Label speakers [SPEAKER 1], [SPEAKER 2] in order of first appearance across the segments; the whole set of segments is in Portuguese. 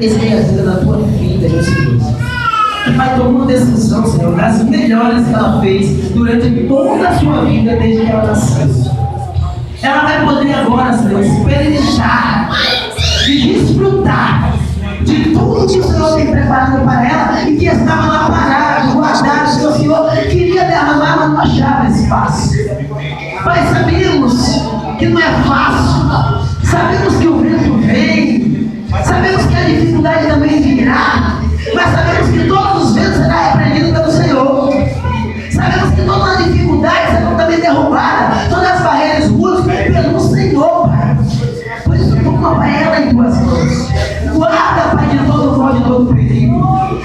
[SPEAKER 1] Esse é a vida da tua filha, meu Deus. Pai, toma uma decisão, Senhor, das melhores que ela fez durante toda a sua vida, desde que ela nasceu. Ela vai poder agora, Senhor, experimentar e desfrutar de tudo que o Senhor tem preparado para ela e que estava lá parado, guardado, que o Senhor queria derramar, mas não achava espaço. Pai, sabemos que não é fácil, sabemos que o vento vem, sabemos que a dificuldade também virá, mas sabemos que todos os ventos serão repreendidos pelo Senhor. Sabemos que toda a dificuldade será também derrubada, todas as barreiras ruas pelo Senhor, Pai. Por isso, toma, Pai, ela em tuas mãos. Guarda, Pai, de todo mal, de todo perigo.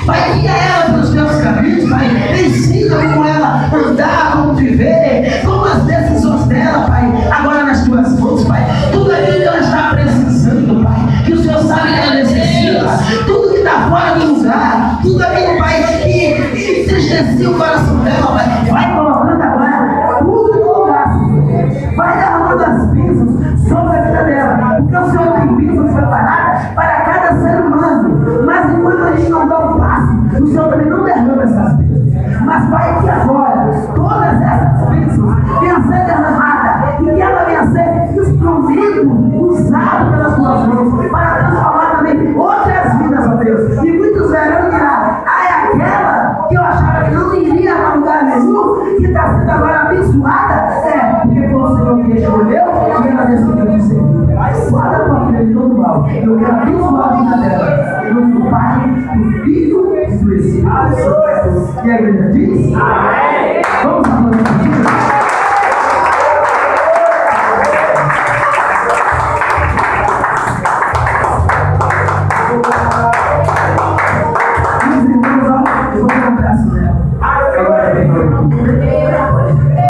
[SPEAKER 1] Pai, guia ela pelos teus caminhos, Pai. Ensina como ela andar, como viver, como as decisões dela, Pai, agora nas tuas mãos, Pai. Tudo aquilo que ela está precisando, Pai, que o Senhor sabe que ela necessita. Tudo que está fora do lugar, tudo aquilo, Pai, que entristecia o coração dela, Pai, vai colocando agora tudo no lugar, Senhor. Vai derramando as bênçãos sobre a vida dela, porque o Senhor tem bênçãos preparadas para cada ser humano. Mas enquanto a gente não dá um passo, o Senhor também não derrama essas bênçãos. Mas, Pai, que agora todas essas bênçãos venham a ser derramadas e que ela venha a ser instrumento usado pelas tuas mãos para transformar também outras vidas, ó Deus. E muitos verão e dirão: ah, é aquela que eu achava que não iria para lugar nenhum, que está sendo agora abençoada. É, porque foi o Senhor que escolheu e ela decidiu te servir. Guarda a tua vida de todo mal. Eu quero abençoar a vida dela. Em nome do Pai, do Filho e do Espírito Santo. E a igreja diz: amém. Vamos aplaudir. Eu vou dar um abraço nela. Agora,